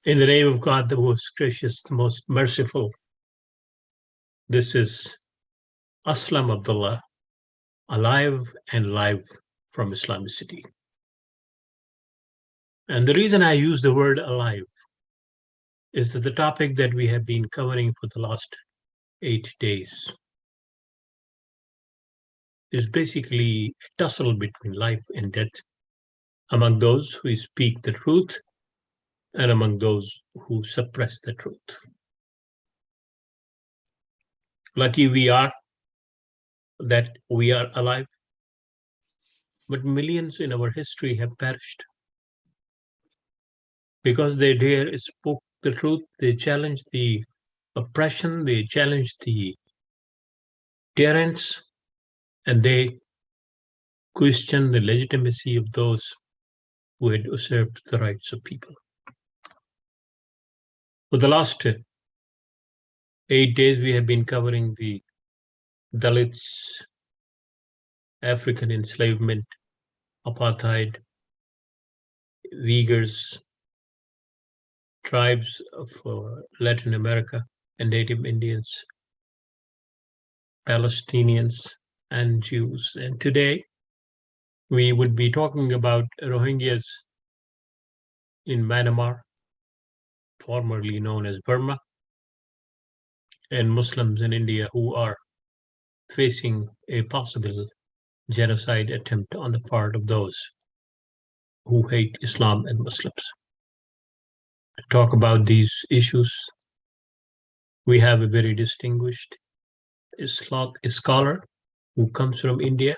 In the name of God, the most gracious, the most merciful. This is Ahmadullah, alive and live from IslamiCity. And the reason I use the word alive is that the topic that we have been covering for the last 8 days is basically a tussle between life and death among those who speak the truth and among those who suppress the truth. Lucky we are that we are alive, but millions in our history have perished because they dare spoke the truth, they challenged the oppression, they challenged the tyrants, and they questioned the legitimacy of those who had usurped the rights of people. For the last 8 days, we have been covering the Dalits, African enslavement, apartheid, Uyghurs, tribes of Latin America and Native Indians, Palestinians, and Jews. And today, we would be talking about Rohingyas in Myanmar, formerly known as Burma, and Muslims in India who are facing a possible genocide attempt on the part of those who hate Islam and Muslims. To talk about these issues, we have a very distinguished scholar who comes from India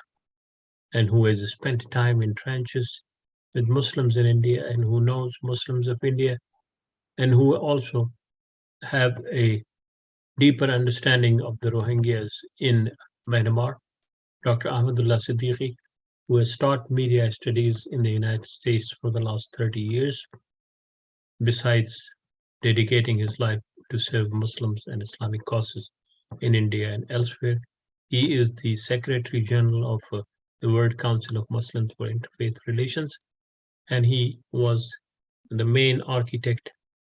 and who has spent time in trenches with Muslims in India and who knows Muslims of India and who also have a deeper understanding of the Rohingyas in Myanmar, Dr. Ahmadullah Siddiqi, who has taught media studies in the United States for the last 30 years, besides dedicating his life to serve Muslims and Islamic causes in India and elsewhere. He is the Secretary General of the World Council of Muslims for Interfaith Relations, and he was the main architect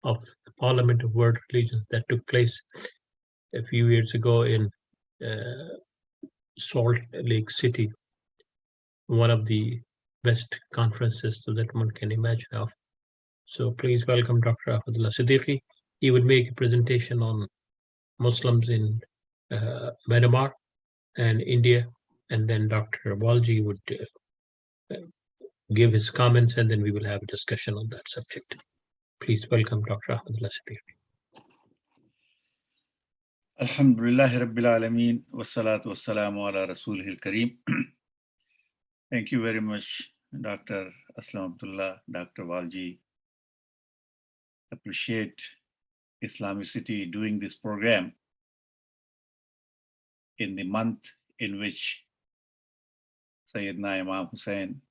of the Parliament of World Religions that took place a few years ago in Salt Lake City, one of the best conferences that one can imagine of. So please welcome Dr. Ahmadullah Siddiqi. He would make a presentation on Muslims in Myanmar and India, and then Dr. Walji would give his comments, and then we will have a discussion on that subject. Please welcome Dr. Ahmadullah Siddiqi. Alhamdulillahi Rabbil Alameen, wassalatu wassalamu ala Rasulihil Kareem. Thank you very much, Dr. Aslam Abdullah, Dr. Walji. Appreciate IslamiCity doing this program in the month in which Sayyidina Imam Hussain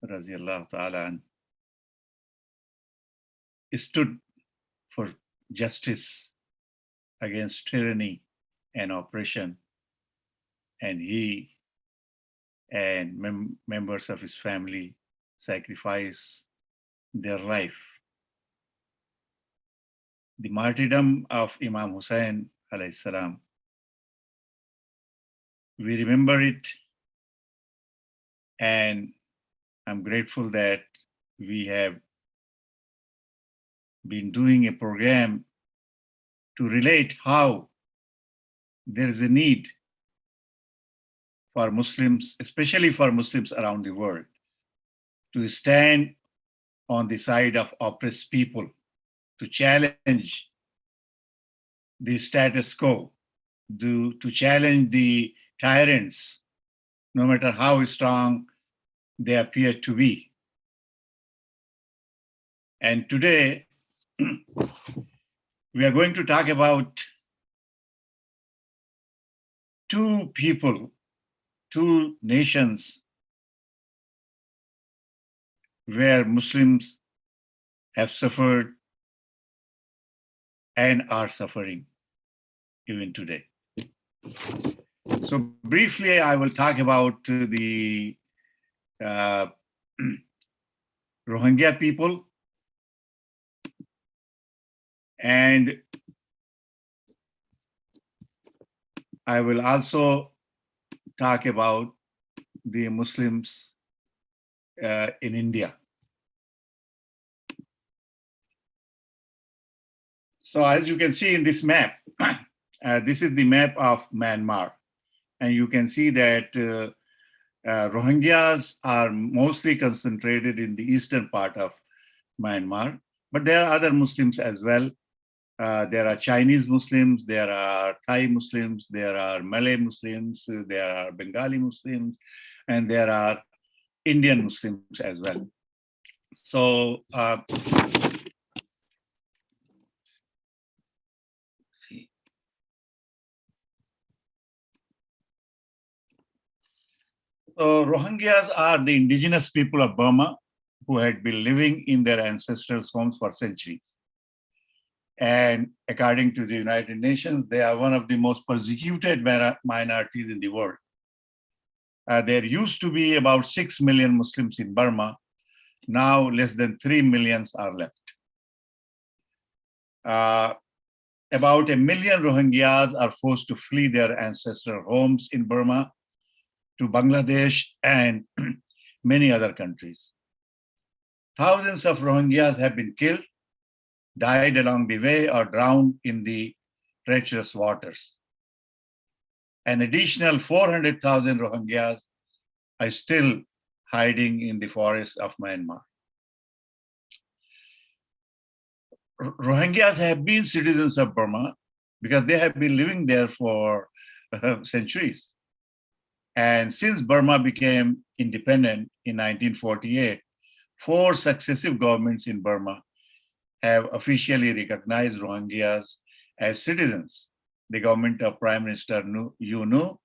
Raziyallahu Ta'ala stood for justice against tyranny and oppression, and he and members of his family sacrificed their life. The martyrdom of Imam Hussain alayhi salam, we remember it, and I'm grateful that we have been doing a program to relate how there is a need for Muslims, especially for Muslims around the world, to stand on the side of oppressed people, to challenge the status quo, to challenge the tyrants, no matter how strong they appear to be. And today, we are going to talk about two people, two nations where Muslims have suffered and are suffering even today. So briefly, I will talk about the Rohingya people. And I will also talk about the Muslims in India. So as you can see in this map, this is the map of Myanmar. And you can see that Rohingyas are mostly concentrated in the eastern part of Myanmar, but there are other Muslims as well. There are Chinese Muslims, there are Thai Muslims, there are Malay Muslims, there are Bengali Muslims, and there are Indian Muslims as well. So, so Rohingyas are the indigenous people of Burma who had been living in their ancestral homes for centuries. And according to the United Nations, they are one of the most persecuted minorities in the world. There used to be about 6 million Muslims in Burma. Now less than 3 million are left. About 1 million Rohingyas are forced to flee their ancestral homes in Burma to Bangladesh and many other countries. Thousands of Rohingyas have been killed, died along the way, or drowned in the treacherous waters. An additional 400,000 Rohingyas are still hiding in the forests of Myanmar. Rohingyas have been citizens of Burma because they have been living there for centuries. And since Burma became independent in 1948, 4 successive governments in Burma have officially recognized Rohingyas as citizens. The government of Prime Minister U Nu,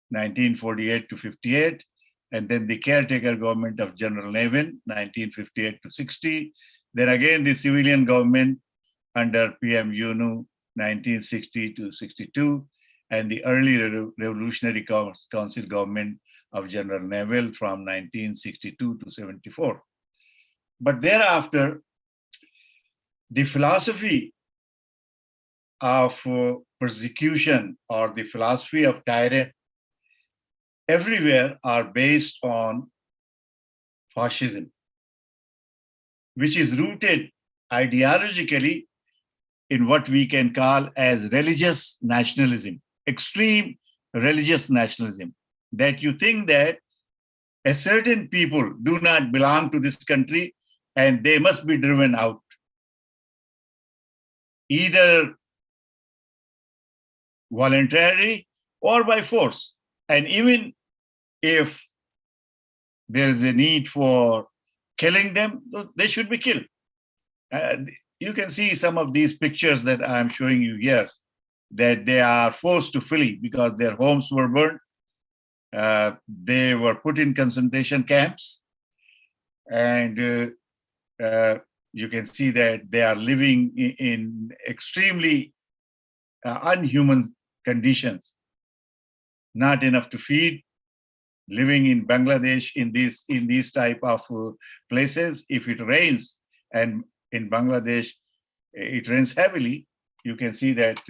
1948 to 58, and then the caretaker government of General Nevin, 1958 to 60. Then again, the civilian government under PM U Nu, 1960 to 62, and the early Revolutionary Council government of General Neville from 1962 to 74. But thereafter, the philosophy of persecution or the philosophy of tyrant everywhere are based on fascism, which is rooted ideologically in what we can call as religious nationalism, extreme religious nationalism, that you think that a certain people do not belong to this country and they must be driven out, either voluntarily or by force. And even if there is a need for killing them, they should be killed. You can see some of these pictures that I'm showing you here, that they are forced to flee because their homes were burned. They were put in concentration camps. And you can see that they are living in extremely unhuman conditions, not enough to feed, living in Bangladesh in these type of places. If it rains, and in Bangladesh it rains heavily, you can see that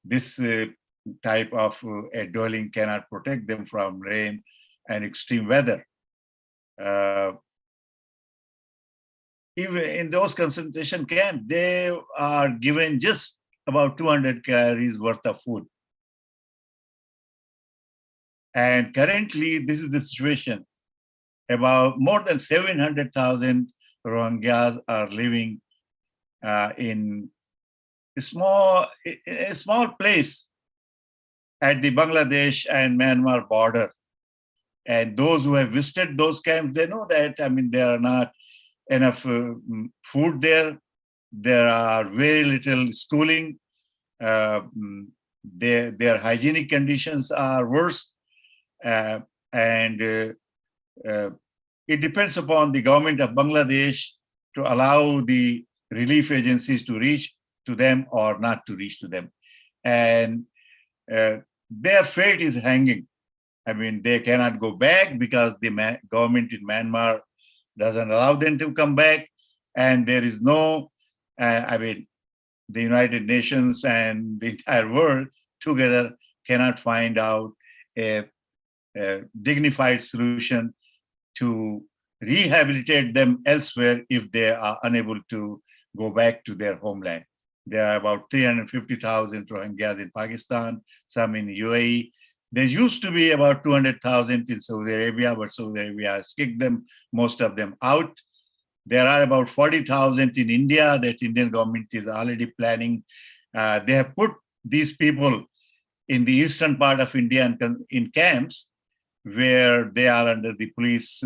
this type of a dwelling cannot protect them from rain and extreme weather. Even in those concentration camps, they are given just about 200 calories worth of food. And currently, this is the situation. About more than 700,000 Rohingyas are living in a small place at the Bangladesh and Myanmar border. And those who have visited those camps, they know that, I mean, there are not enough food there. There are very little schooling. Their hygienic conditions are worse. And it depends upon the government of Bangladesh to allow the relief agencies to reach to them or not to reach to them. And their fate is hanging. I mean, they cannot go back because the government in Myanmar doesn't allow them to come back. And there is no, the United Nations and the entire world together cannot find out a dignified solution to rehabilitate them elsewhere if they are unable to go back to their homeland. There are about 350,000 Rohingyas in Pakistan, some in UAE. There used to be about 200,000 in Saudi Arabia, but Saudi Arabia has kicked them, most of them out. There are about 40,000 in India that Indian government is already planning. They have put these people in the eastern part of India in camps where they are under the police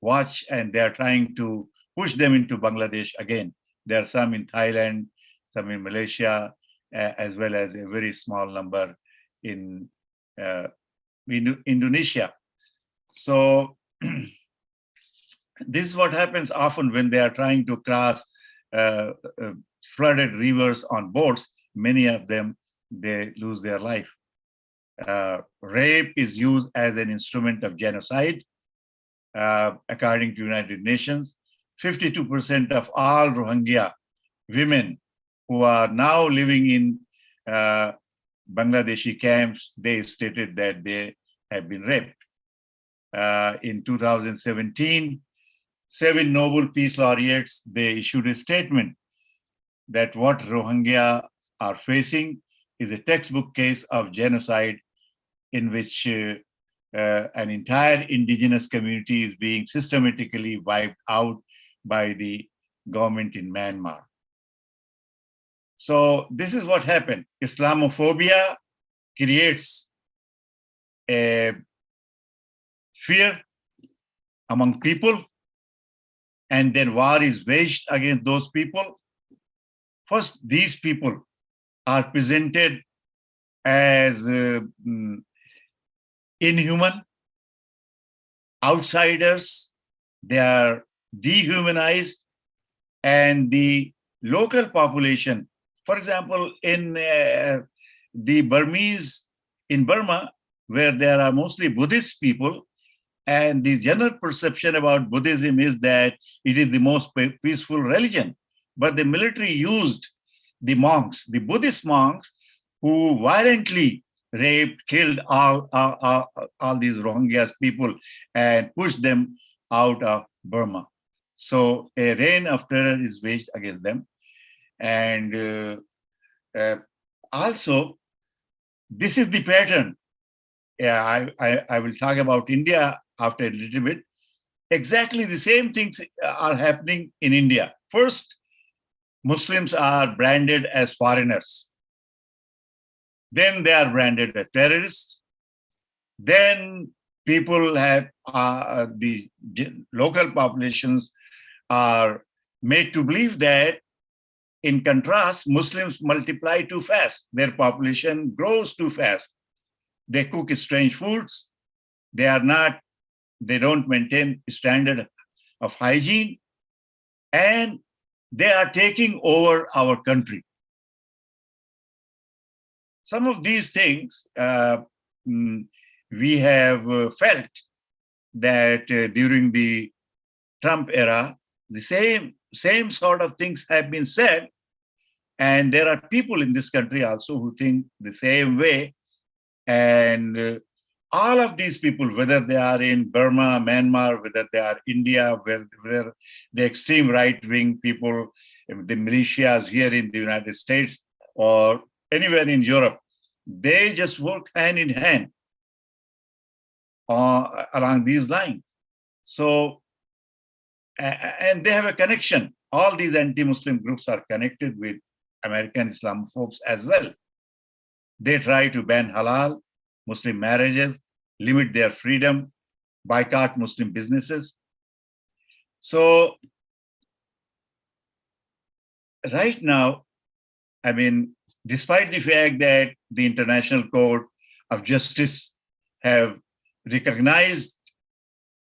watch, and they are trying to push them into Bangladesh again. There are some in Thailand, some in Malaysia, as well as a very small number in Indonesia. So this is what happens often when they are trying to cross flooded rivers on boats. Many of them, they lose their life. Rape is used as an instrument of genocide. According to United Nations, 52% of all Rohingya women who are now living in Bangladeshi camps, they stated that they have been raped. In 2017, 7 Nobel Peace Laureates, they issued a statement that what Rohingya are facing is a textbook case of genocide in which an entire indigenous community is being systematically wiped out by the government in Myanmar. So this is what happened. Islamophobia creates a fear among people, and then war is waged against those people. First, these people are presented as inhuman, outsiders. They are dehumanized, and the local population, for example, in the Burmese, in Burma, where there are mostly Buddhist people, and the general perception about Buddhism is that it is the most peaceful religion. But the military used the monks, the Buddhist monks, who violently raped, killed all these Rohingyas people and pushed them out of Burma. So a reign of terror is waged against them. And also, this is the pattern. Yeah, I will talk about India after a little bit. Exactly the same things are happening in India. First, Muslims are branded as foreigners. Then they are branded as terrorists. Then people have, the local populations are made to believe that, in contrast, Muslims multiply too fast. Their population grows too fast. They cook strange foods. They don't maintain standard of hygiene, and they are taking over our country. Some of these things we have felt that during the Trump era, the same sort of things have been said, and there are people in this country also who think the same way. And all of these people, whether they are in Burma, Myanmar, whether they are India, whether the extreme right-wing people, the militias here in the United States or anywhere in Europe, they just work hand in hand along these lines. So, and they have a connection. All these anti-Muslim groups are connected with American Islamophobes as well. They try to ban halal Muslim marriages, limit their freedom, boycott Muslim businesses. So right now, I mean, despite the fact that the International Court of Justice have recognized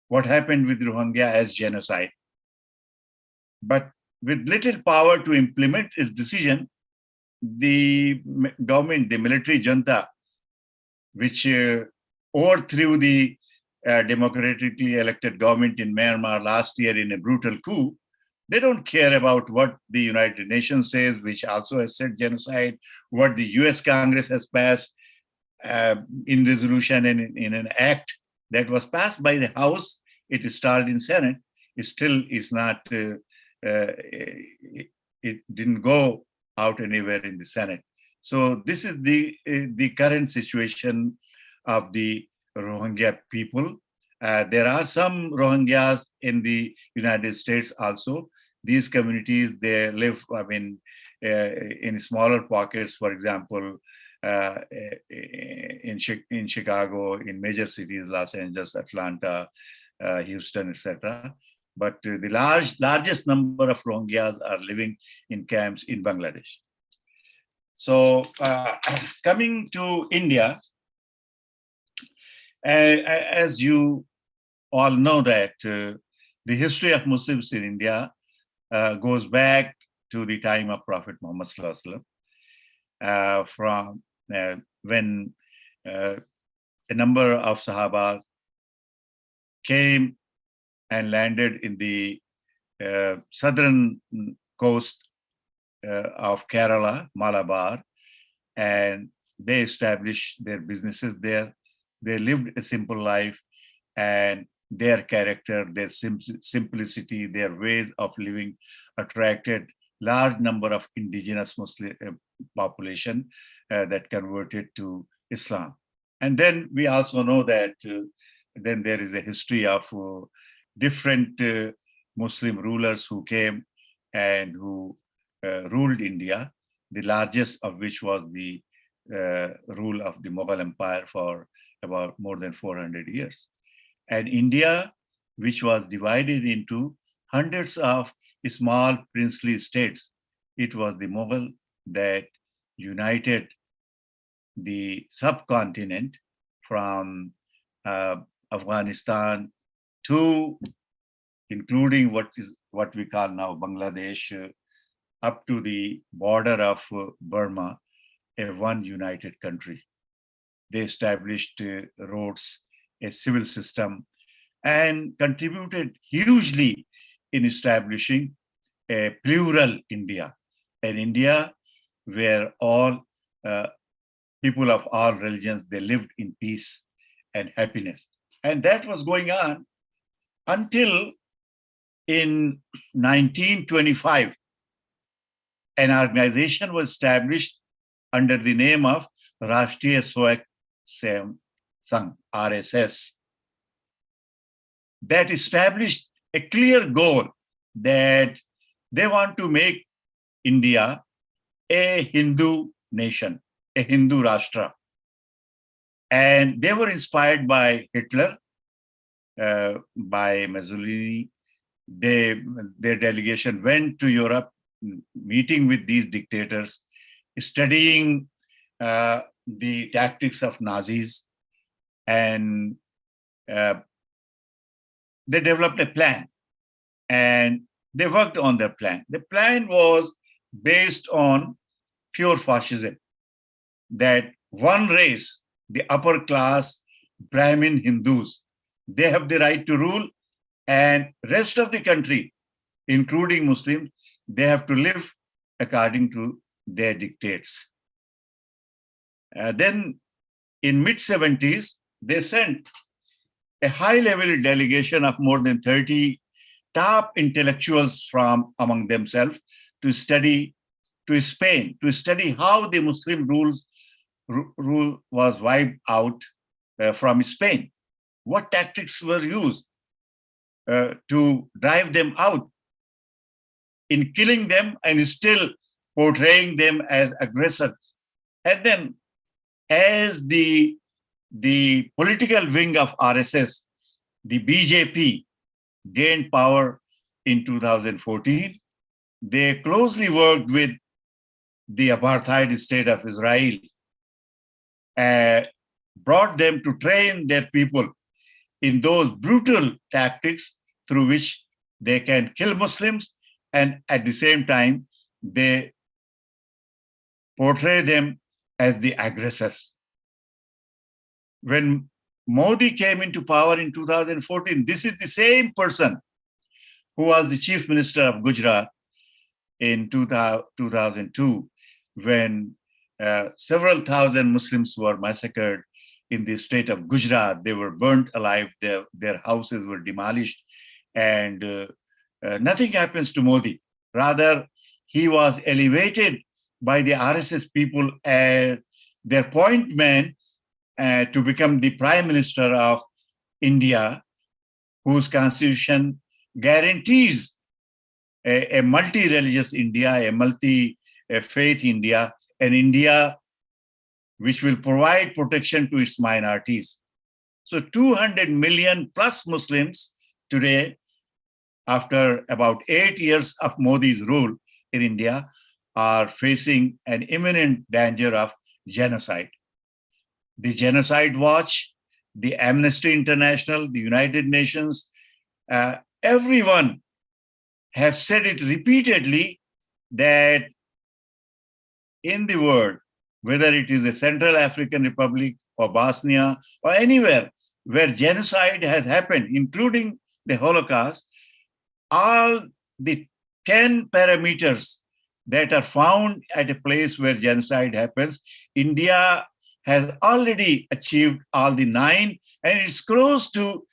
what happened with Rohingya as genocide, but with little power to implement its decision, the government, the military junta, which overthrew the democratically elected government in Myanmar last year in a brutal coup, They don't care about what the United Nations says, which also has said genocide, what the US Congress has passed in resolution and in an act that was passed by the House. It is stalled in Senate. It still is not, it didn't go out anywhere in the Senate. So this is the current situation of the Rohingya people. There are some Rohingyas in the United States also. These communities, they live, in smaller pockets, for example, in Chicago, in major cities, Los Angeles, Atlanta, Houston, etc. But the largest number of Rohingyas are living in camps in Bangladesh. So coming to India, as you all know that the history of Muslims in India goes back to the time of Prophet Muhammad from when a number of Sahabas came and landed in the southern coast of Kerala, Malabar, and they established their businesses there. They lived a simple life, and their character, their simplicity, their ways of living attracted large number of indigenous Muslim population that converted to Islam. And then we also know that then there is a history of different Muslim rulers who came and who ruled India, the largest of which was the rule of the Mughal Empire for about more than 400 years. And India, which was divided into hundreds of small princely states, it was the Mughal that united the subcontinent from Afghanistan to including what we call now Bangladesh, up to the border of Burma, a one united country. They established roads, a civil system, and contributed hugely in establishing a plural India, an India where all people of all religions, they lived in peace and happiness. And that was going on until in 1925, an organization was established under the name of Rashtriya Swayam Sangh, RSS, that established a clear goal that they want to make India a Hindu nation, a Hindu Rashtra. And they were inspired by Hitler, by Mussolini. Their delegation went to Europe, meeting with these dictators, studying the tactics of Nazis, and they developed a plan and they worked on their plan. The plan was based on pure fascism, that one race, the upper class Brahmin Hindus, they have the right to rule, and rest of the country, including Muslims, they have to live according to their dictates. Then in mid-70s, they sent a high-level delegation of more than 30 top intellectuals from among themselves to study to Spain, to study how the Muslim rule was wiped out from Spain. What tactics were used to drive them out, in killing them and still portraying them as aggressors. And then as the political wing of RSS, the BJP, gained power in 2014, they closely worked with the apartheid state of Israel, brought them to train their people in those brutal tactics through which they can kill Muslims, and at the same time, they portray them as the aggressors. When Modi came into power in 2014, this is the same person who was the chief minister of Gujarat in 2002, when several thousand Muslims were massacred in the state of Gujarat. They were burnt alive, their houses were demolished, and nothing happens to Modi. Rather, he was elevated by the RSS people as their point man to become the prime minister of India, whose constitution guarantees a multi-religious India, a multi-faith India, an India which will provide protection to its minorities. So 200 million plus Muslims today, after about 8 years of Modi's rule in India, are facing an imminent danger of genocide. The Genocide Watch, the Amnesty International, the United Nations, everyone have said it repeatedly that in the world, whether it is the Central African Republic or Bosnia or anywhere where genocide has happened, including the Holocaust, all the 10 parameters that are found at a place where genocide happens, India has already achieved all the 9, and it's close to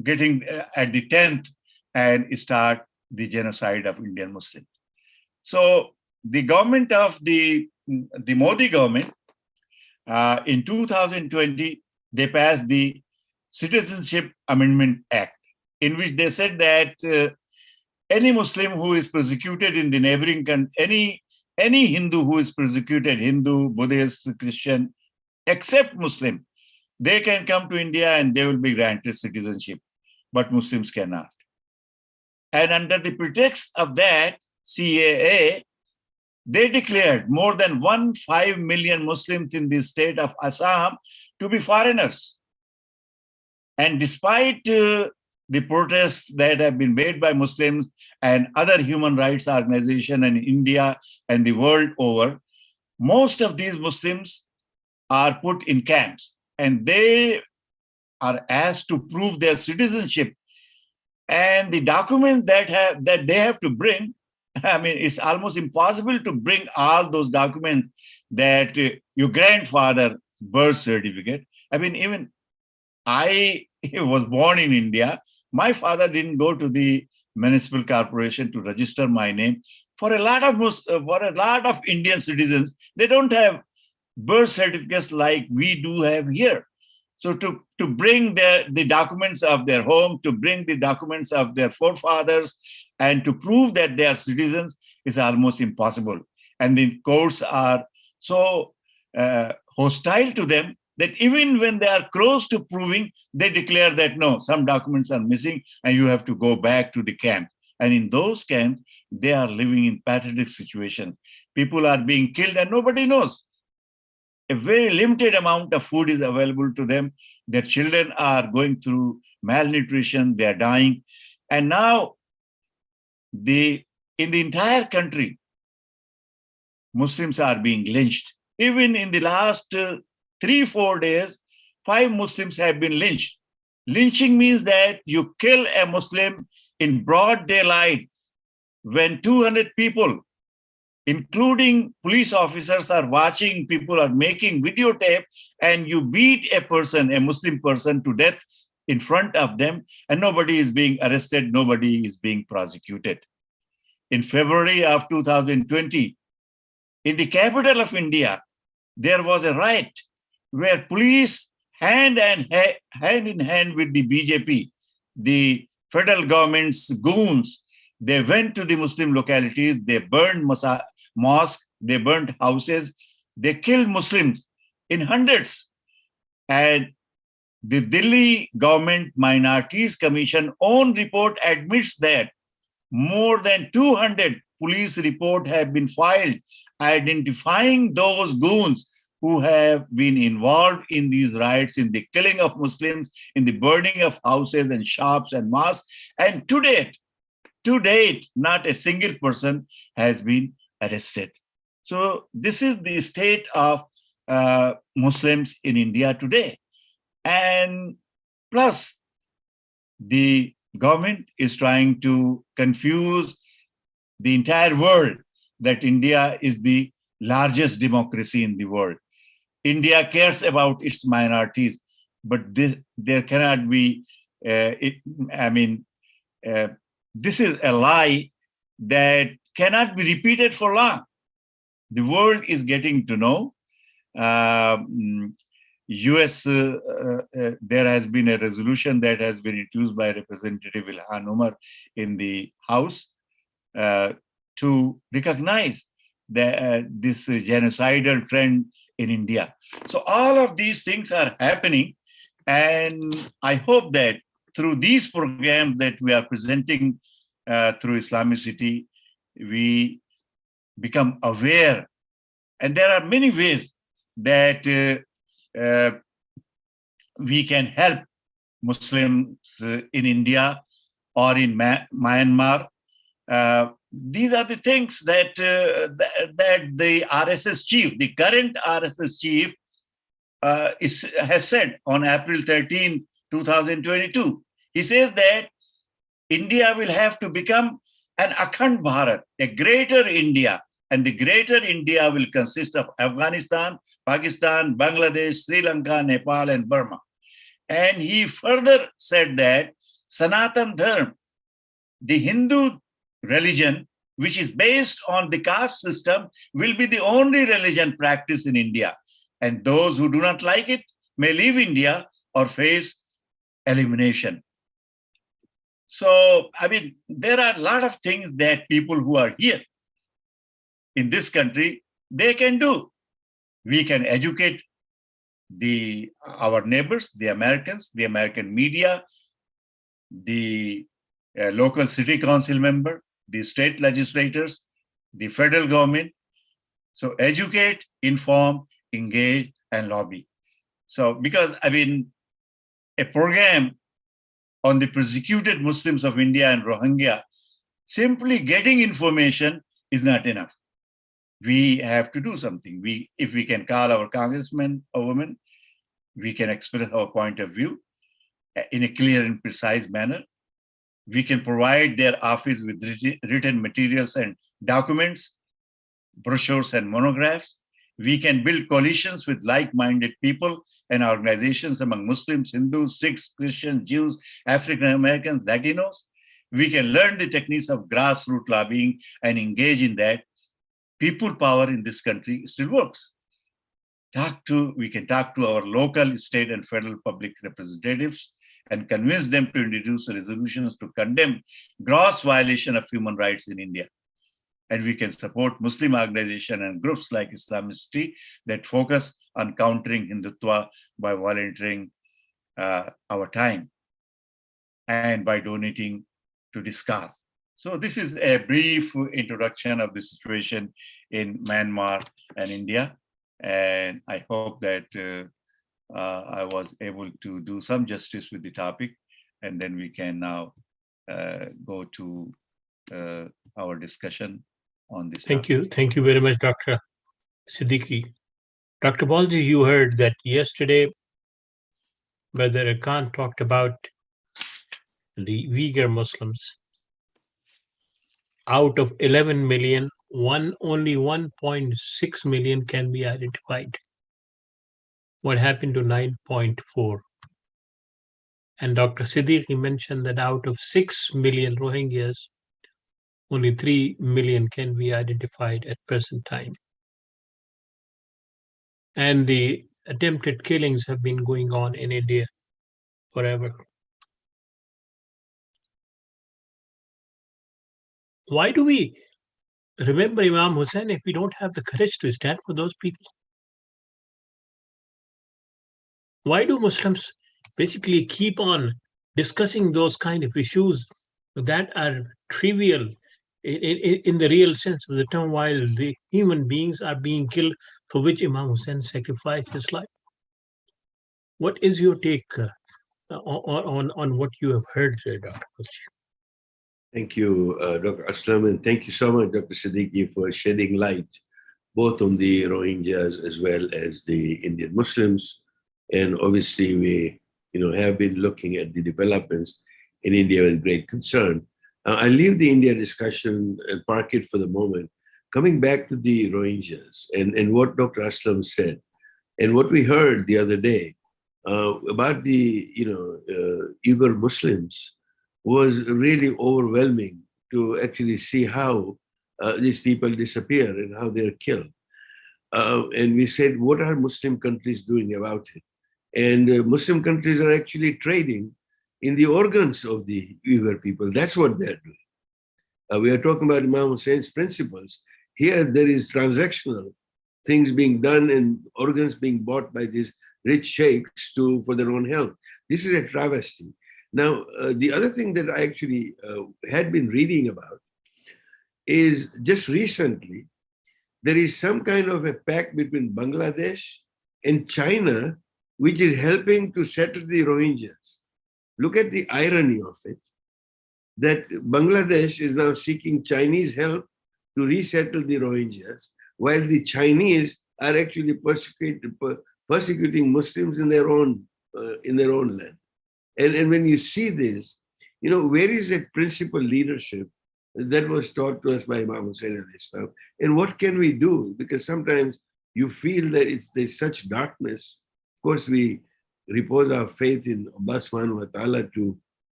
getting at the 10th and start the genocide of Indian Muslims. So the government of the Modi government, in 2020, they passed the Citizenship Amendment Act, in which they said that any Muslim who is persecuted in the neighboring country, any Hindu who is persecuted, Hindu, Buddhist, Christian, except Muslim, they can come to India and they will be granted citizenship, but Muslims cannot. And under the pretext of that, CAA, they declared more than 1.5 million Muslims in the state of Assam to be foreigners. And despite the protests that have been made by Muslims and other human rights organizations in India and the world over, most of these Muslims are put in camps and they are asked to prove their citizenship. And the document that they have to bring, I mean, it's almost impossible to bring all those documents that your grandfather's birth certificate. I mean, even I was born in India. My father didn't go to the municipal corporation to register my name. For a lot of Indian citizens, they don't have birth certificates like we do have here. So to bring the documents of their home, to bring the documents of their forefathers, and to prove that they are citizens is almost impossible. And the courts are so hostile to them that even when they are close to proving, they declare that no, some documents are missing and you have to go back to the camp. And in those camps, they are living in pathetic situations. People are being killed and nobody knows. A very limited amount of food is available to them. Their children are going through malnutrition, they are dying. And now, in the entire country, Muslims are being lynched. Even in the last 3-4 days, 5 Muslims have been lynched. Lynching means that you kill a Muslim in broad daylight when 200 people, including police officers, are watching, people are making videotape, and you beat a person, a Muslim person, to death in front of them, and nobody is being arrested, nobody is being prosecuted. In February of 2020, in the capital of India, there was a riot where police, hand in hand with the BJP, the federal government's goons, they went to the Muslim localities, they burned mosques, they burned houses, they killed Muslims in hundreds. And the Delhi Government Minorities Commission own report admits that more than 200 police reports have been filed identifying those goons who have been involved in these riots, in the killing of Muslims, in the burning of houses and shops and mosques. And to date, not a single person has been arrested. So this is the state of Muslims in India today. And plus, the government is trying to confuse the entire world that India is the largest democracy in the world. India cares about its minorities, but there cannot be, this is a lie that cannot be repeated for long. The world is getting to know. US, there has been a resolution that has been introduced by Representative Ilhan Umar in the House to recognize this genocidal trend in India. So all of these things are happening, and I hope that through these programs that we are presenting through IslamiCity, we become aware. And there are many ways that we can help Muslims in India or in Myanmar. These are the things that that the RSS chief, the current RSS chief, has said on April 13, 2022. He says that India will have to become an Akhand Bharat, a greater India, and the greater India will consist of Afghanistan, Pakistan, Bangladesh, Sri Lanka, Nepal, and Burma. And he further said that Sanatan Dharma, the Hindu religion, which is based on the caste system, will be the only religion practiced in India. And those who do not like it may leave India or face elimination. So, there are a lot of things that people who are here in this country, they can do. We can educate our neighbors, the Americans, the American media, the local city council member, the state legislators, the federal government. So educate, inform, engage, and lobby. So because, a program on the persecuted Muslims of India and Rohingya, simply getting information is not enough. We have to do something. If we can call our congressmen or women, we can express our point of view in a clear and precise manner. We can provide their office with written materials and documents, brochures and monographs. We can build coalitions with like-minded people and organizations among Muslims, Hindus, Sikhs, Christians, Jews, African Americans, Latinos. We can learn the techniques of grassroots lobbying and engage in that. People power in this country still works. We can talk to our local, state, and federal public representatives and convince them to introduce resolutions to condemn gross violation of human rights in India. And we can support Muslim organizations and groups like IslamiCity that focus on countering Hindutva by volunteering our time and by donating to this cause. So this is a brief introduction of the situation in Myanmar and India. And I hope that I was able to do some justice with the topic. And then we can now go to our discussion on this. Thank you. Thank you very much, Dr. Siddiqui. Dr. Balji, you heard that yesterday, Brother Khan talked about the Uyghur Muslims. Out of 11 million, only 1.6 million can be identified. What happened to 9.4? And Dr. Siddiqui mentioned that out of 6 million Rohingyas, only 3 million can be identified at present time. And the attempted killings have been going on in India forever. Why do we remember Imam Hussein if we don't have the courage to stand for those people? Why do Muslims basically keep on discussing those kind of issues that are trivial in the real sense of the term, while the human beings are being killed for which Imam Hussein sacrificed his life? What is your take on what you have heard, Dr. Balji? Thank you, Dr. Aslam, and thank you so much, Dr. Siddiqui, for shedding light both on the Rohingyas as well as the Indian Muslims. And obviously, we have been looking at the developments in India with great concern. I'll leave the India discussion and park it for the moment. Coming back to the Rohingyas and what Dr. Aslam said, and what we heard the other day about the Uyghur Muslims was really overwhelming to actually see how these people disappear and how they're killed. And we said, what are Muslim countries doing about it? And Muslim countries are actually trading in the organs of the Uyghur people. That's what they're doing. We are talking about Imam Hussein's principles. Here, there is transactional things being done and organs being bought by these rich sheikhs for their own health. This is a travesty. Now, the other thing that I actually had been reading about is just recently, there is some kind of a pact between Bangladesh and China, which is helping to settle the Rohingyas. Look at the irony of it, that Bangladesh is now seeking Chinese help to resettle the Rohingyas, while the Chinese are actually persecuting Muslims in their own land. And when you see this, where is that principled leadership that was taught to us by Imam Hussein alayhi salam? And what can we do? Because sometimes you feel that there's such darkness. Of course, we repose our faith in Allah subhanahu wa ta'ala to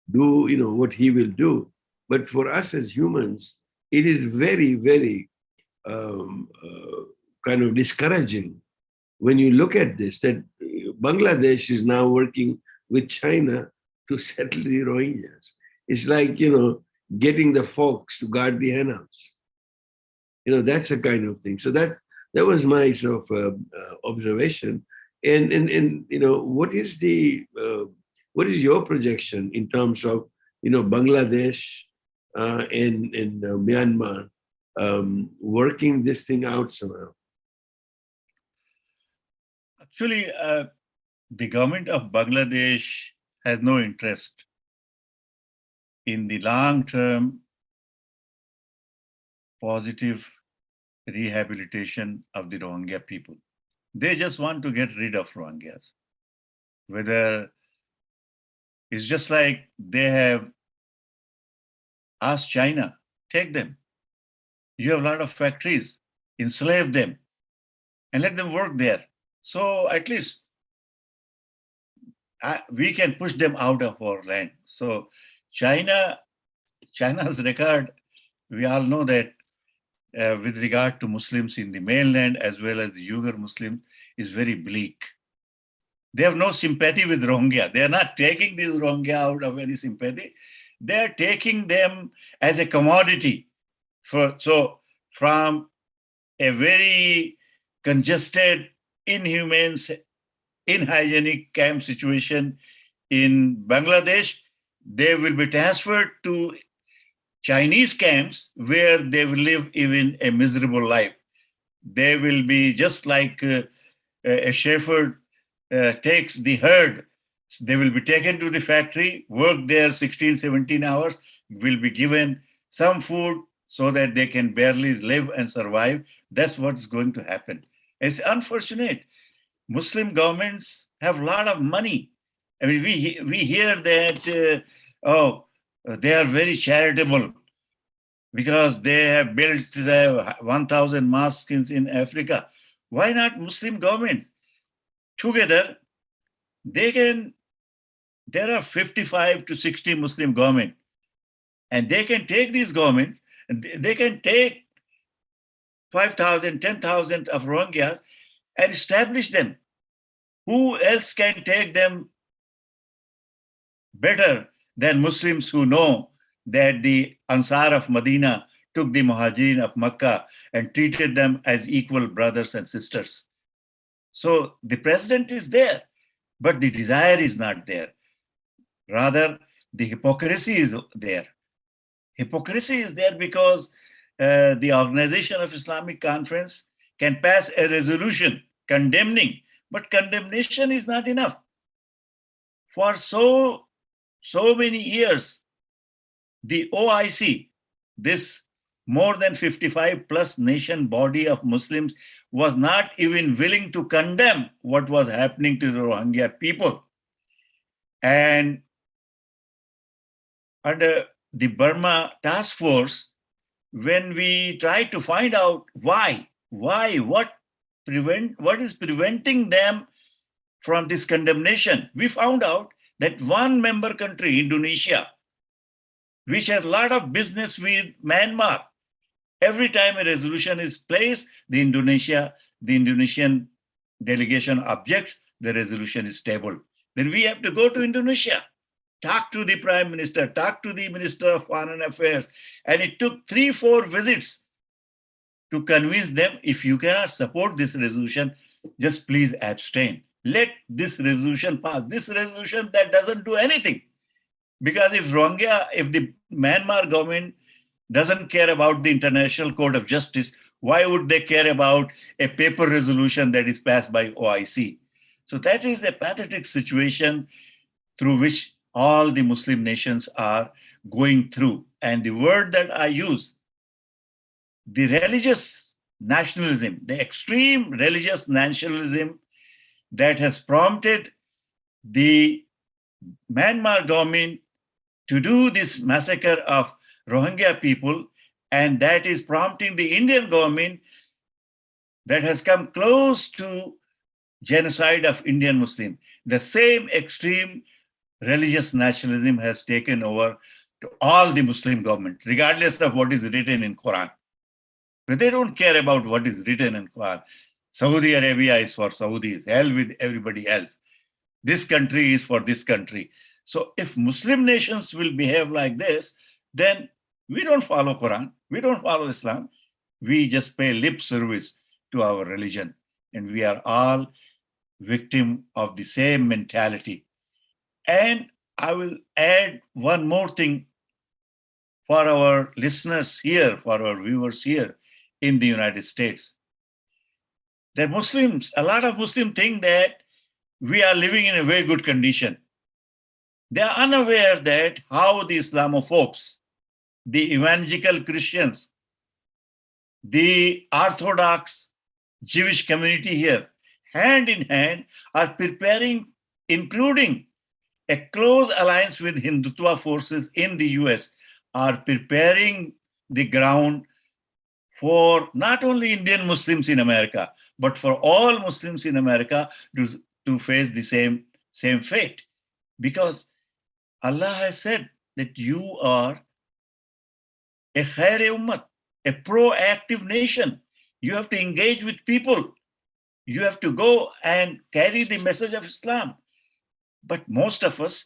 do, what He will do. But for us as humans, it is very, very kind of discouraging when you look at this, that Bangladesh is now working with China to settle the Rohingyas. It's like, getting the fox to guard the henhouse. That's the kind of thing. So that was my sort of observation. And what is your projection in terms of Bangladesh and Myanmar working this thing out somehow? Actually, the government of Bangladesh has no interest in the long-term positive rehabilitation of the Rohingya people. They just want to get rid of Rohingyas. Whether it's just like they have asked China, take them. You have a lot of factories, enslave them and let them work there. So at least we can push them out of our land. So China's record, we all know that with regard to Muslims in the mainland as well as the Uyghur Muslims is very bleak. They have no sympathy with Rohingya. They are not taking these Rohingya out of any sympathy. They are taking them as a commodity. So from a very congested, inhumane, inhygienic camp situation in Bangladesh, they will be transferred to Chinese camps where they will live even a miserable life. They will be just like a shepherd takes the herd. They will be taken to the factory, work there 16, 17 hours, will be given some food so that they can barely live and survive. That's what's going to happen. It's unfortunate. Muslim governments have a lot of money. I mean, we hear that, they are very charitable because they have built the 1,000 mosques in Africa. Why not Muslim governments? Together, there are 55 to 60 Muslim governments, and they can take these governments, and they can take 5,000, 10,000 of Rohingyas and establish them. Who else can take them better than Muslims who know that the Ansar of Medina took the Muhajirin of Makkah and treated them as equal brothers and sisters? So the president is there, but the desire is not there. Rather, the hypocrisy is there. Hypocrisy is there because the Organization of Islamic Conference can pass a resolution condemning, but condemnation is not enough. For so many years, the OIC, this more than 55 plus nation body of Muslims, was not even willing to condemn what was happening to the Rohingya people. And under the Burma task force, when we tried to find out what is preventing them from this condemnation, we found out that one member country, Indonesia, which has a lot of business with Myanmar, every time a resolution is placed, the Indonesian delegation objects, the resolution is tabled. Then we have to go to Indonesia, talk to the Prime Minister, talk to the Minister of Foreign Affairs. And it took 3-4 visits to convince them, if you cannot support this resolution, just please abstain. Let this resolution pass. This resolution that doesn't do anything. Because if the Myanmar government doesn't care about the International Court of Justice, why would they care about a paper resolution that is passed by OIC? So that is a pathetic situation through which all the Muslim nations are going through. And the word that I use, the religious nationalism, the extreme religious nationalism that has prompted the Myanmar government to do this massacre of Rohingya people, and that is prompting the Indian government that has come close to genocide of Indian Muslims. The same extreme religious nationalism has taken over to all the Muslim government, regardless of what is written in Quran. But they don't care about what is written in Quran. Saudi Arabia is for Saudis, hell with everybody else. This country is for this country. So if Muslim nations will behave like this, then we don't follow Quran, we don't follow Islam. We just pay lip service to our religion. And we are all victim of the same mentality. And I will add one more thing for our listeners here, for our viewers here in the United States. That Muslims, a lot of Muslims think that we are living in a very good condition. They are unaware that how the Islamophobes, the evangelical Christians, the Orthodox Jewish community here, hand in hand, are preparing, including a close alliance with Hindutva forces in the US, are preparing the ground for not only Indian Muslims in America, but for all Muslims in America to face the same fate. Because Allah has said that you are a khair ummah, a proactive nation. You have to engage with people. You have to go and carry the message of Islam. But most of us,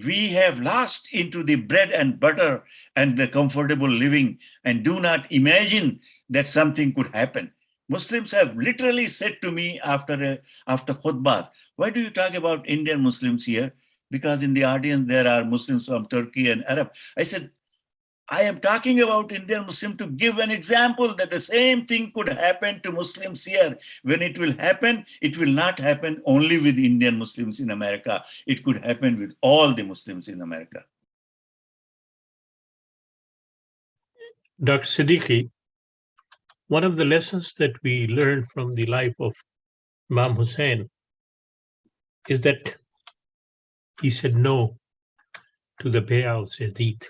we have lost into the bread and butter and the comfortable living and do not imagine that something could happen. Muslims have literally said to me after khutbah, why do you talk about Indian Muslims here? Because in the audience there are Muslims from Turkey and Arab. I said, I am talking about Indian Muslim to give an example that the same thing could happen to Muslims here. When it will happen, it will not happen only with Indian Muslims in America. It could happen with all the Muslims in America. Dr. Siddiqui, one of the lessons that we learned from the life of Imam Hussein is that he said no to the Bay'ah of Siddiq.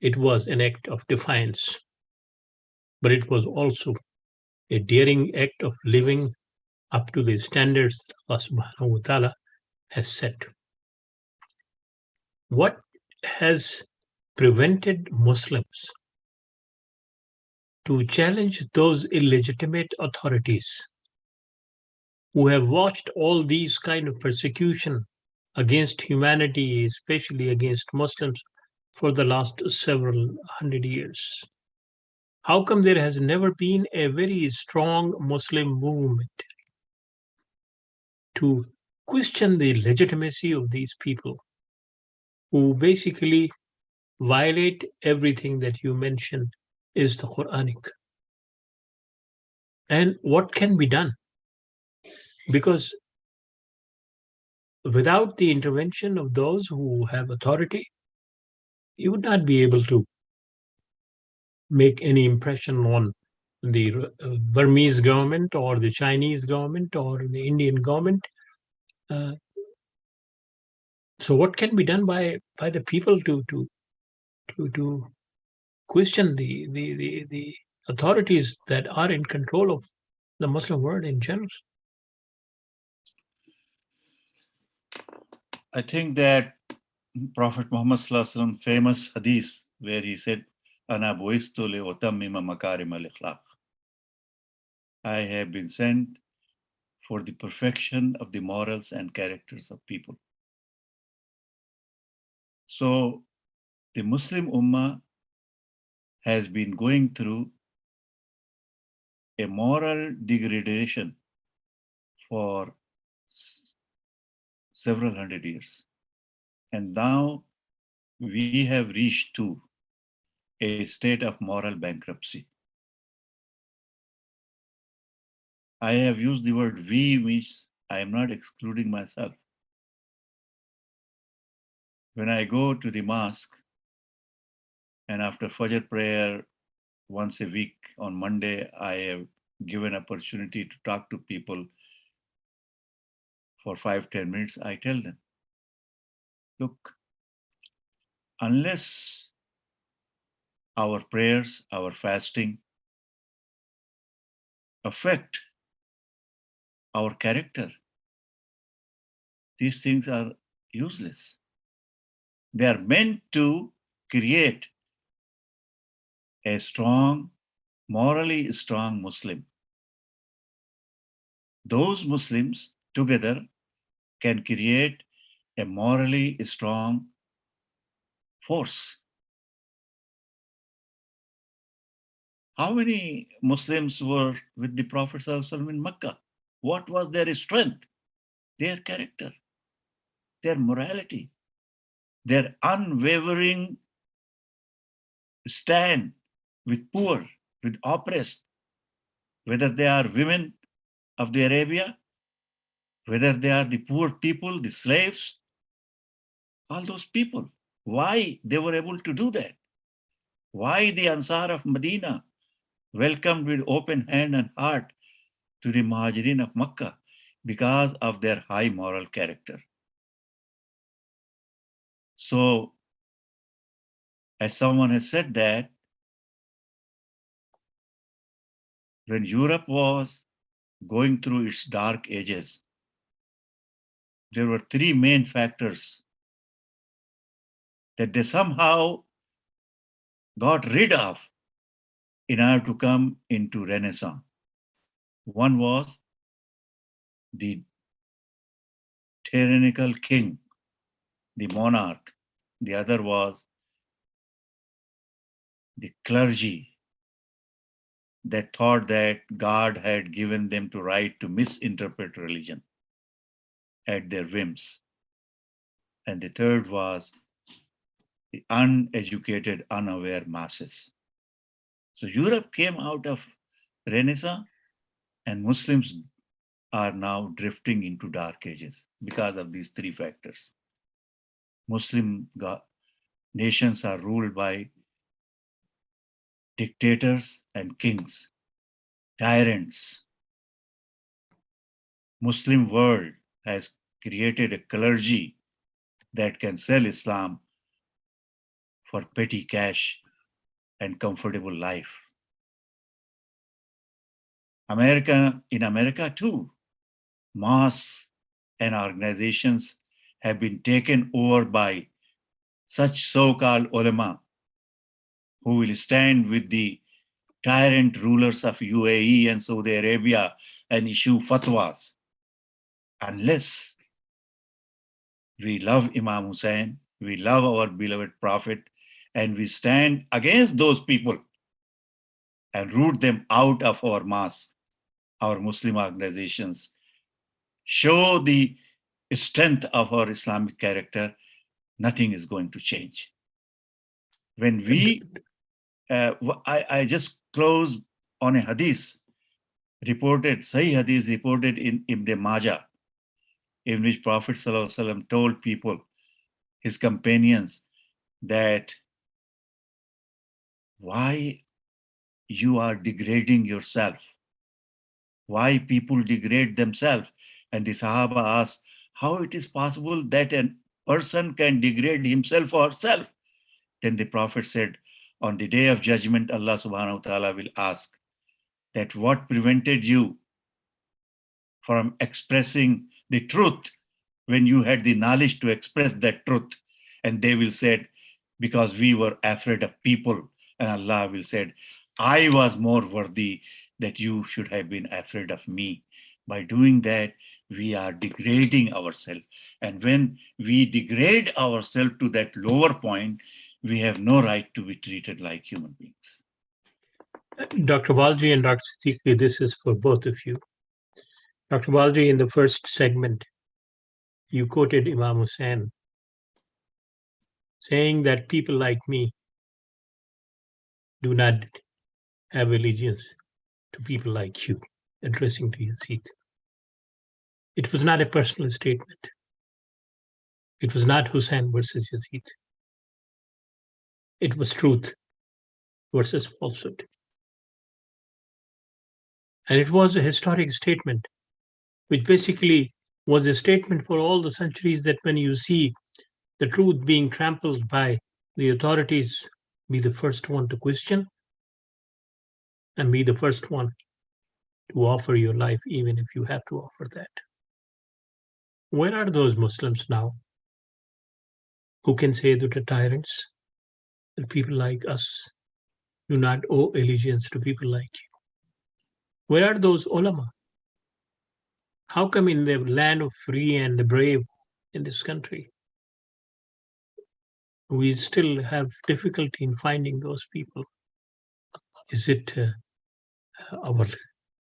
It was an act of defiance, but it was also a daring act of living up to the standards that Allah subhanahu wa ta'ala has set. What has prevented Muslims to challenge those illegitimate authorities who have watched all these kind of persecution against humanity, especially against Muslims, for the last several hundred years? How come there has never been a very strong Muslim movement to question the legitimacy of these people who basically violate everything that you mentioned is the Quranic? And what can be done? Because without the intervention of those who have authority, you would not be able to make any impression on the Burmese government or the Chinese government or the Indian government. So what can be done by the people to question the authorities that are in control of the Muslim world in general? I think that Prophet Muhammad Sallallahu Alaihi Wasallam famous hadith where he said, "Ana buistu li utammima makarim al-akhlaq." I have been sent for the perfection of the morals and characters of people. So the Muslim Ummah has been going through a moral degradation for several hundred years. And now we have reached to a state of moral bankruptcy. I have used the word we, which I am not excluding myself. When I go to the mosque and after Fajr prayer once a week on Monday, I have given opportunity to talk to people for 5-10 minutes. I tell them, look, unless our prayers, our fasting affect our character, these things are useless. They are meant to create a strong, morally strong Muslim. Those Muslims together can create a morally strong force. How many Muslims were with the Prophet ﷺ in Mecca? What was their strength? Their character, their morality, their unwavering stand with poor, with oppressed, whether they are women of the Arabia, whether they are the poor people, the slaves, all those people. Why they were able to do that? Why the Ansar of Medina welcomed with open hand and heart to the Muhajirin of Makkah? Because of their high moral character. So, as someone has said that, when Europe was going through its dark ages, there were three main factors that they somehow got rid of in order to come into Renaissance. One was the tyrannical king, the monarch. The other was the clergy that thought that God had given them the right to misinterpret religion at their whims. And the third was the uneducated, unaware masses. So Europe came out of Renaissance, and Muslims are now drifting into dark ages because of these three factors. Muslim nations are ruled by dictators and kings, tyrants. Muslim world has created a clergy that can sell Islam for petty cash and comfortable life. In America too, mosques and organizations have been taken over by such so-called ulama who will stand with the tyrant rulers of UAE and Saudi Arabia and issue fatwas. Unless we love Imam Hussein, we love our beloved Prophet, and we stand against those people and root them out of our mosque, our Muslim organizations, show the strength of our Islamic character, nothing is going to change. When we, I just close on a hadith reported, Sahih hadith reported in Ibn Majah, in which Prophet ﷺ told people, his companions, that why you are degrading yourself, why people degrade themselves. And the Sahaba asked, how it is possible that an person can degrade himself or herself. Then the Prophet said, on the day of judgment, Allah subhanahu wa ta'ala will ask that what prevented you from expressing the truth when you had the knowledge to express that truth? And they will say, because we were afraid of people. And Allah will say, I was more worthy that you should have been afraid of me. By doing that, we are degrading ourselves. And when we degrade ourselves to that lower point, we have no right to be treated like human beings. Dr. Balji and Dr. Siddiqui, this is for both of you. Dr. Balji, in the first segment, you quoted Imam Hussain saying that people like me do not have allegiance to people like you, addressing to Yazid. It was not a personal statement. It was not Hussain versus Yazid. It was truth versus falsehood. And it was a historic statement, which basically was a statement for all the centuries that when you see the truth being trampled by the authorities, be the first one to question and be the first one to offer your life, even if you have to offer that. Where are those Muslims now who can say that the tyrants, that people like us do not owe allegiance to people like you? Where are those ulama? How come in the land of free and the brave in this country, we still have difficulty in finding those people? Is it our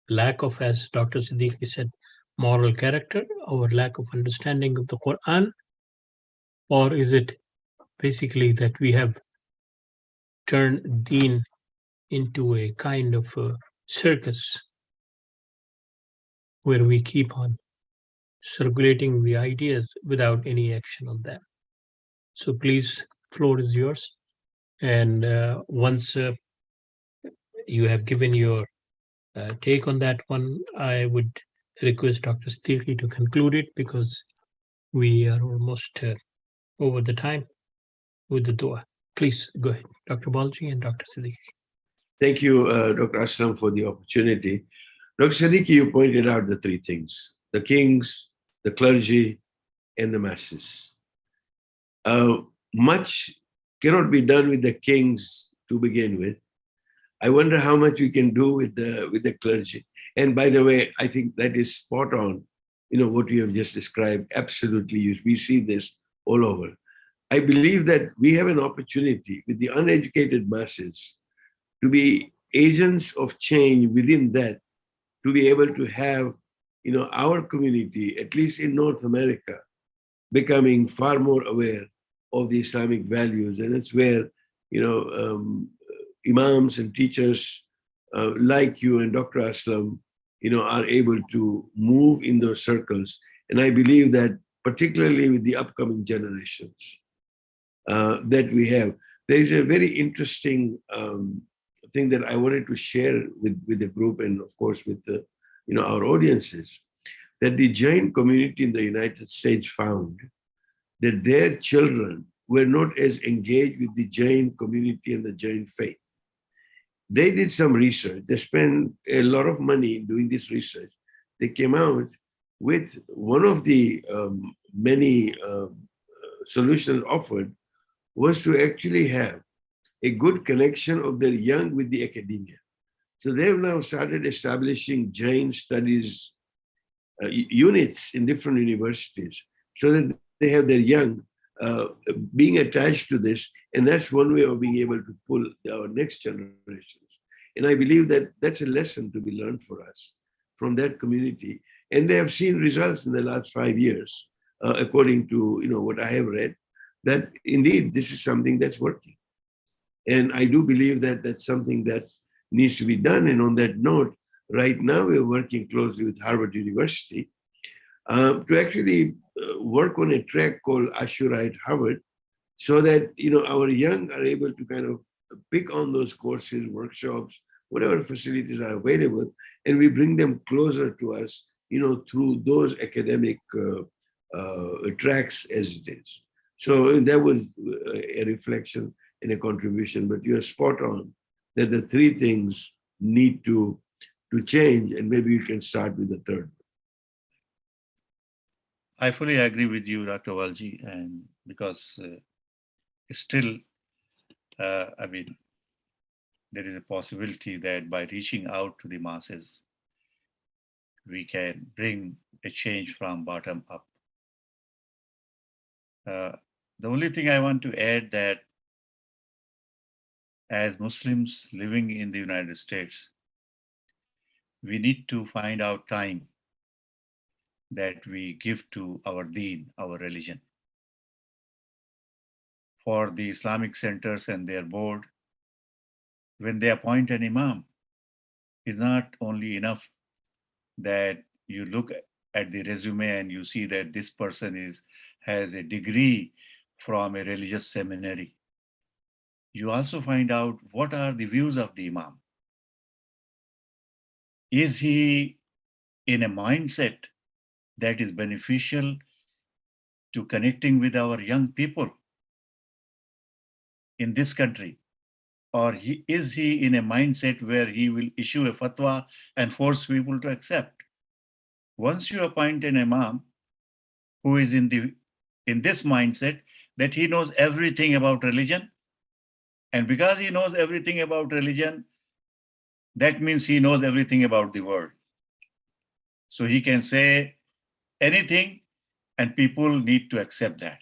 lack of, as Dr. Siddiqui said, moral character, our lack of understanding of the Quran? Or is it basically that we have turned Deen into a kind of a circus where we keep on circulating the ideas without any action on them? So please, floor is yours. And once you have given your take on that one, I would request Dr. Siddiqui to conclude it because we are almost over the time with the dua. Please go ahead, Dr. Balji and Dr. Siddiqui. Thank you, Dr. Aslam, for the opportunity. Dr. Siddiqui, you pointed out the three things: the kings, the clergy, and the masses. Much cannot be done with the kings to begin with. I wonder how much we can do with the clergy. And by the way, I think that is spot on. You know, what you have just described, absolutely. We see this all over. I believe that we have an opportunity with the uneducated masses to be agents of change within that, to be able to have, you know, our community, at least in North America, becoming far more aware of the Islamic values. And that's where, you know, imams and teachers like you and Dr. Aslam, you know, are able to move in those circles. And I believe that particularly with the upcoming generations that we have, there is a very interesting thing that I wanted to share with the group and of course with the, you know, our audiences, that the Jain community in the United States found that their children were not as engaged with the Jain community and the Jain faith. They did some research. They spent a lot of money doing this research. They came out with one of the many solutions offered was to actually have a good connection of their young with the academia. So they have now started establishing Jain studies units in different universities so that they have their young being attached to this. And that's one way of being able to pull our next generations. And I believe that that's a lesson to be learned for us from that community. And they have seen results in the last 5 years, according to, you know, what I have read, that indeed this is something that's working. And I do believe that that's something that needs to be done. And on that note, right now we're working closely with Harvard University to actually work on a track called Ashura at Harvard, so that, you know, our young are able to kind of pick on those courses, workshops, whatever facilities are available, and we bring them closer to us, you know, through those academic tracks as it is. So that was a reflection and a contribution, but you're spot on that the three things need to change, and maybe you can start with the third. I fully agree with you, Dr. Walji, and because still, I mean, there is a possibility that by reaching out to the masses, we can bring a change from bottom up. The only thing I want to add that as Muslims living in the United States, we need to find out time that we give to our deen, our religion. For the Islamic centers and their board, when they appoint an imam, it's not only enough that you look at the resume and you see that this person has a degree from a religious seminary. You also find out what are the views of the imam. Is he in a mindset that is beneficial to connecting with our young people in this country? Or is he in a mindset where he will issue a fatwa and force people to accept? Once you appoint an imam who is in this mindset that he knows everything about religion, and because he knows everything about religion, that means he knows everything about the world. So he can say anything and people need to accept that.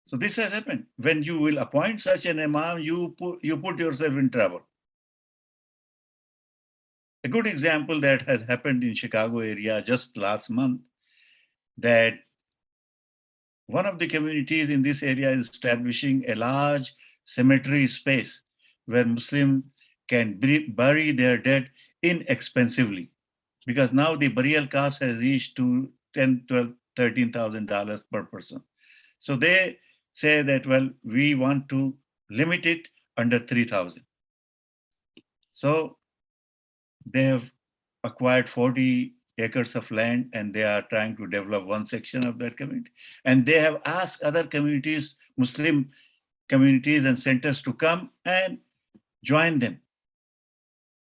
So this has happened. When you will appoint such an imam, you put yourself in trouble. A good example that has happened in Chicago area just last month, that one of the communities in this area is establishing a large cemetery space where Muslims can bury their dead inexpensively, because now the burial cost has reached to $10,000, $12,000, $13,000 per person. So they say that, well, we want to limit it under 3,000. So they have acquired 40 acres of land and they are trying to develop one section of that community. And they have asked other communities, Muslim communities and centers, to come and join them.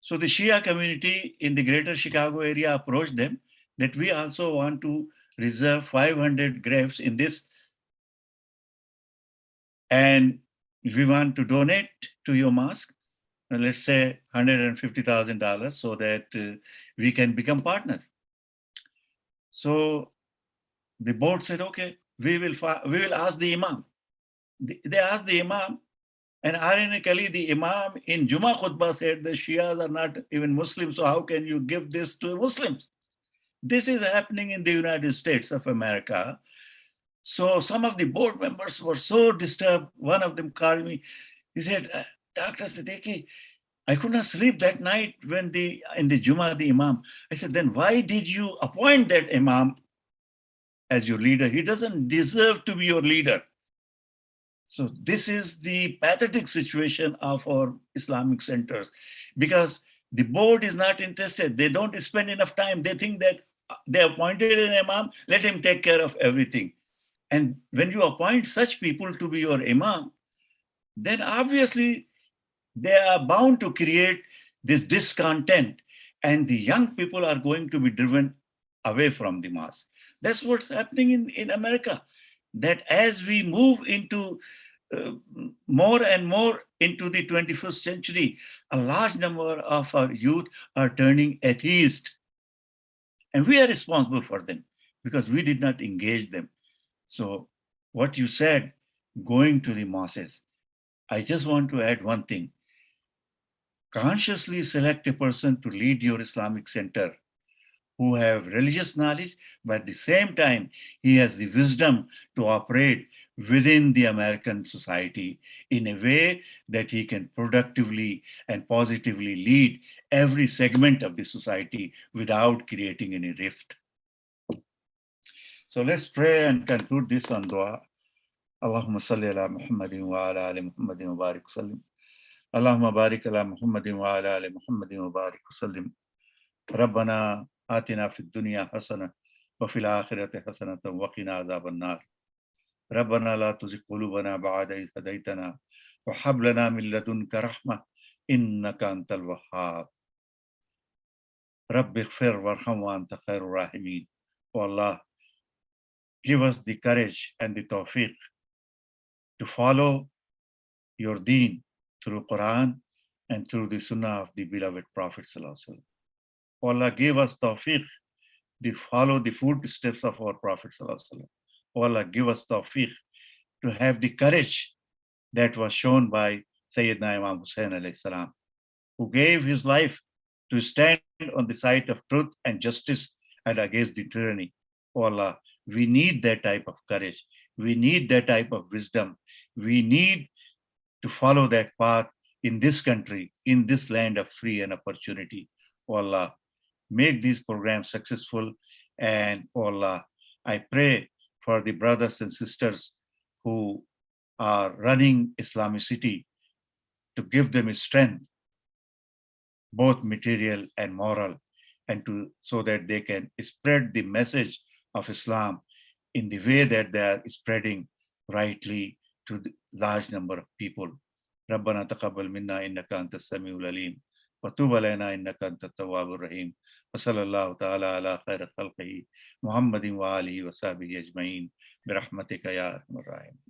So the Shia community in the greater Chicago area approached them that we also want to reserve 500 graves in this, and we want to donate to your mosque, let's say $150,000, so that we can become partners. So the board said, okay, we will ask the imam. They asked the imam, and ironically, the imam in Jummah khutbah said the Shias are not even Muslims, so how can you give this to Muslims? This is happening in the United States of America. So some of the board members were so disturbed. One of them called me. He said, Dr. Siddiqui, I could not sleep that night when in the Jummah, the imam. I said, then why did you appoint that imam as your leader? He doesn't deserve to be your leader. So this is the pathetic situation of our Islamic centers, because the board is not interested. They don't spend enough time. They think that they appointed an imam, let him take care of everything. And when you appoint such people to be your imam, then obviously they are bound to create this discontent, and the young people are going to be driven away from the mosque. That's what's happening in America, that as we move into more and more into the 21st century, a large number of our youth are turning atheist. And we are responsible for them because we did not engage them. So what you said, going to the mosques, I just want to add one thing. Consciously select a person to lead your Islamic center who have religious knowledge, but at the same time, he has the wisdom to operate within the American society in a way that he can productively and positively lead every segment of the society without creating any rift. So let's pray and conclude this on dua. Allahumma salli ala Muhammadin wa ala ali Muhammadin wa barik sallim. Allahumma barik ala Muhammadin wa ala ali Muhammadin wa barik sallim. Rabbana atina fid dunya hasana wa fil akhirati hasanatan wa qina adhaban nar. ربنا لا تزغ قلوبنا بعد إذ هديتنا وهب لنا من لدنك رحمة إنك أنت الوهاب. رب اغفر وارحم وأنت خير الراحمين. Oh Allah, give us the courage and the tawfiq to follow your deen through Quran and through the Sunnah of the beloved Prophet Sallallahu Alaihi Wasallam. Oh Allah, give us tawfiq to follow the footsteps of our Prophet Sallallahu Alaihi Wasallam. Oh Allah, give us tawfiq to have the courage that was shown by Sayyidina Imam Hussain alayhi salam, who gave his life to stand on the side of truth and justice and against the tyranny. Oh Allah, we need that type of courage. We need that type of wisdom. We need to follow that path in this country, in this land of free and opportunity. Oh Allah, make these programs successful. And oh Allah, I pray for the brothers and sisters who are running IslamiCity to give them strength, both material and moral, and so that they can spread the message of Islam in the way that they are spreading rightly to the large number of people. ربنا تقبل منا إنك أنت السميع العليم وتوب علينا إنك أنت التواب الرحيم وصلى الله تعالى على خير خلقه محمد وآله وصحبه أجمعين برحمتك يا أرحم الراحمين.